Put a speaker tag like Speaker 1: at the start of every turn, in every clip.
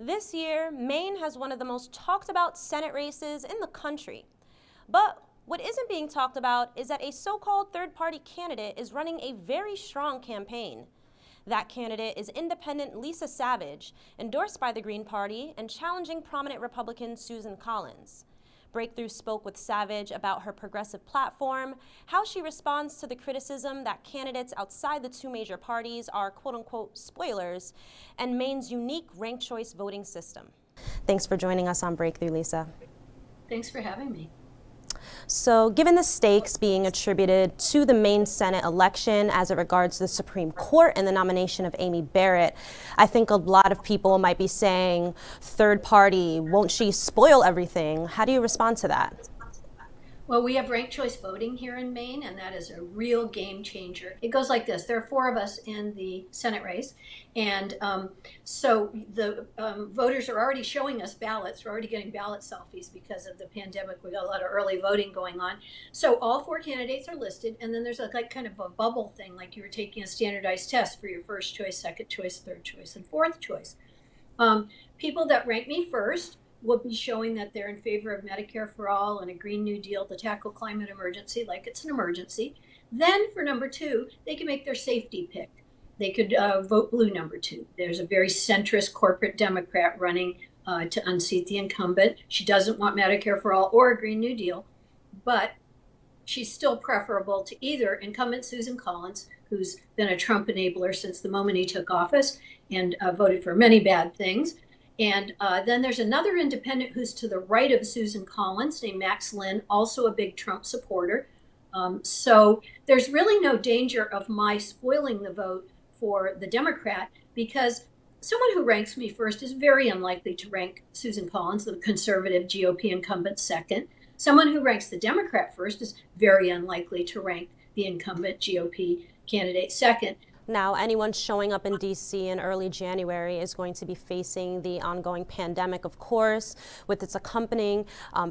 Speaker 1: This year, Maine has one of the most talked about Senate races in the country. But what isn't being talked about is that a so-called third-party candidate is running a very strong campaign. That candidate is independent Lisa Savage, endorsed by the Green Party and challenging prominent Republican Susan Collins. Breakthrough spoke with Savage about her progressive platform, how she responds to the criticism that candidates outside the two major parties are quote-unquote spoilers, and Maine's unique ranked choice voting system. Thanks for joining us on Breakthrough, Lisa.
Speaker 2: Thanks for having me.
Speaker 1: So, given the stakes being attributed to the Maine Senate election as it regards the Supreme Court and the nomination of Amy Barrett, I think a lot of people might be saying, third party, won't she spoil everything? How do you respond to that?
Speaker 2: Well, we have ranked choice voting here in Maine, and that is a real game changer. It goes like this. There are four of us in the Senate race, and so the voters are already showing us ballots. We're already getting ballot selfies because of the pandemic. We got a lot of early voting going on. So all four candidates are listed, and then there's like kind of a bubble thing, like you were taking a standardized test for your first choice, second choice, third choice, and fourth choice. People that rank me first will be showing that they're in favor of Medicare for all and a Green New Deal to tackle climate emergency like it's an emergency. Then for number two, they can make their safety pick. They could vote blue number two. There's a very centrist corporate Democrat running to unseat the incumbent. She doesn't want Medicare for all or a Green New Deal, but she's still preferable to either incumbent Susan Collins, who's been a Trump enabler since the moment he took office and voted for many bad things. And then there's another independent who's to the right of Susan Collins named Max Lynn, also a big Trump supporter. So there's really no danger of my spoiling the vote for the Democrat because someone who ranks me first is very unlikely to rank Susan Collins, the conservative GOP incumbent, second. Someone who ranks the Democrat first is very unlikely to rank the incumbent GOP candidate second.
Speaker 1: Now, anyone showing up in D.C. in early January is going to be facing the ongoing pandemic, of course, with its accompanying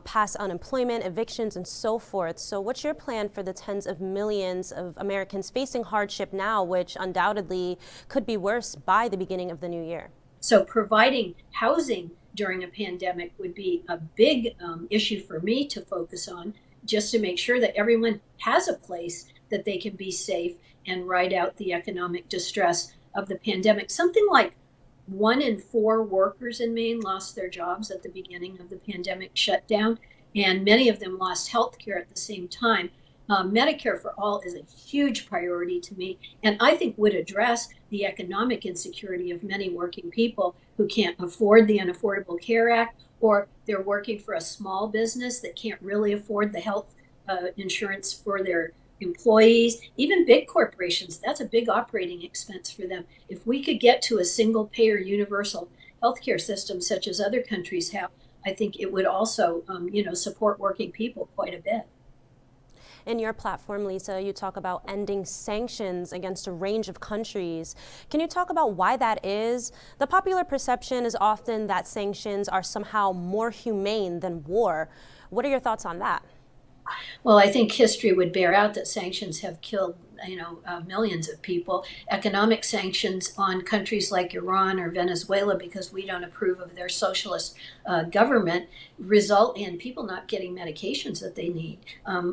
Speaker 1: past unemployment, evictions, and so forth. So what's your plan for the tens of millions of Americans facing hardship now, which undoubtedly could be worse by the beginning of the new year?
Speaker 2: So providing housing during a pandemic would be a big issue for me to focus on, just to make sure that everyone has a place that they can be safe and ride out the economic distress of the pandemic. Something like 1 in 4 workers in Maine lost their jobs at the beginning of the pandemic shutdown, and many of them lost health care at the same time. Medicare for all is a huge priority to me, and I think would address the economic insecurity of many working people who can't afford the Unaffordable Care Act, or they're working for a small business that can't really afford the health insurance for their employees. Even big corporations, that's a big operating expense for them. If we could get to a single payer universal healthcare system such as other countries have, I think it would also support working people quite a bit.
Speaker 1: In your platform, Lisa, you talk about ending sanctions against a range of countries. Can you talk about why that is? The popular perception is often that sanctions are somehow more humane than war. What are your thoughts on that?
Speaker 2: Well, I think history would bear out that sanctions have killed, millions of people. Economic sanctions on countries like Iran or Venezuela, because we don't approve of their socialist government, result in people not getting medications that they need.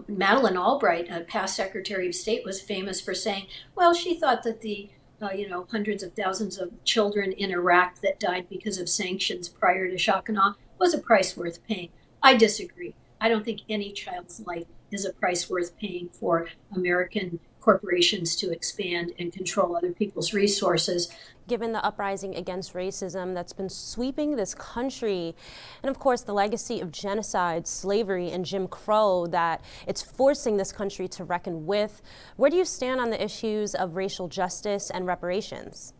Speaker 2: Madeleine Albright, a past Secretary of State, was famous for saying, well, she thought that the hundreds of thousands of children in Iraq that died because of sanctions prior to shock and awe was a price worth paying. I disagree. I don't think any child's life is a price worth paying for American corporations to expand and control other people's resources.
Speaker 1: Given the uprising against racism that's been sweeping this country, and of course the legacy of genocide, slavery, and Jim Crow that it's forcing this country to reckon with, where do you stand on the issues of racial justice and reparations?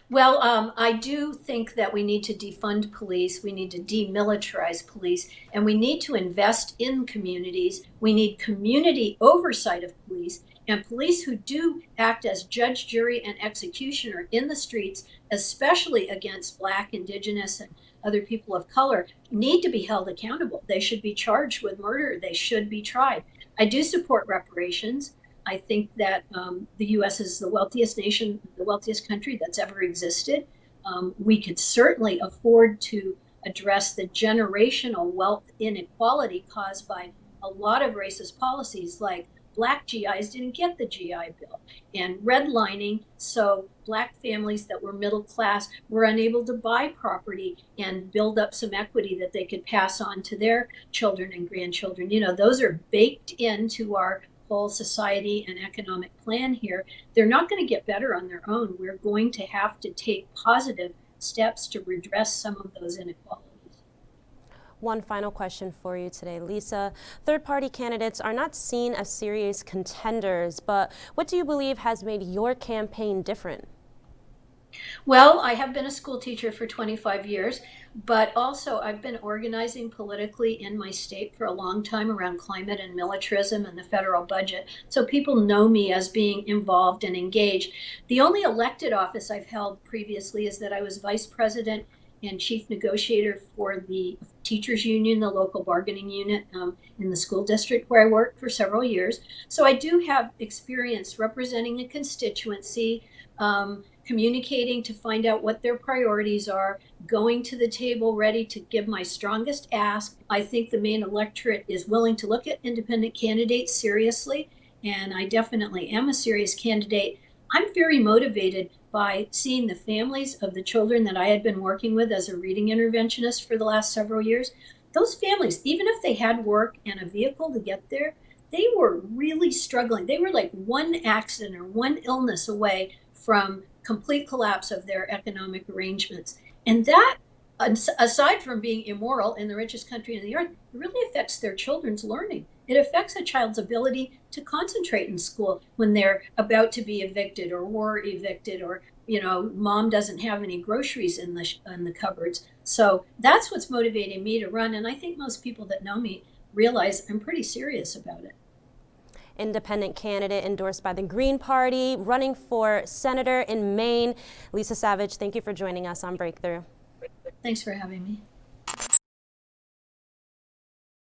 Speaker 2: Well, I do think that we need to defund police, we need to demilitarize police, and we need to invest in communities. We need community oversight of police, and police who do act as judge, jury, and executioner in the streets, especially against Black, Indigenous, and other people of color, need to be held accountable. They should be charged with murder. They should be tried. I do support reparations. I think that the U.S. is the wealthiest nation, the wealthiest country that's ever existed. we could certainly afford to address the generational wealth inequality caused by a lot of racist policies, like Black GIs didn't get the GI Bill, and redlining, so Black families that were middle class were unable to buy property and build up some equity that they could pass on to their children and grandchildren. Those are baked into our whole society and economic plan here. They're not going to get better on their own. We're going to have to take positive steps to redress some of those inequalities.
Speaker 1: One final question for you today, Lisa. Third-party candidates are not seen as serious contenders, but what do you believe has made your campaign different?
Speaker 2: Well, I have been a school teacher for 25 years, but also I've been organizing politically in my state for a long time around climate and militarism and the federal budget. So people know me as being involved and engaged. The only elected office I've held previously is that I was vice president and chief negotiator for the teachers union, the local bargaining unit in the school district where I worked for several years. So I do have experience representing a constituency, communicating to find out what their priorities are, going to the table ready to give my strongest ask. I think the Maine electorate is willing to look at independent candidates seriously, and I definitely am a serious candidate. I'm very motivated by seeing the families of the children that I had been working with as a reading interventionist for the last several years. Those families, even if they had work and a vehicle to get there, they were really struggling. They were like one accident or one illness away from complete collapse of their economic arrangements. And that, aside from being immoral in the richest country in the earth, it really affects their children's learning. It affects a child's ability to concentrate in school when they're about to be evicted or were evicted, or mom doesn't have any groceries in the cupboards. So that's what's motivating me to run, and I think most people that know me realize I'm pretty serious about it.
Speaker 1: Independent candidate endorsed by the Green Party, running for senator in Maine. Lisa Savage, thank you for joining us on Breakthrough.
Speaker 2: Thanks for having me.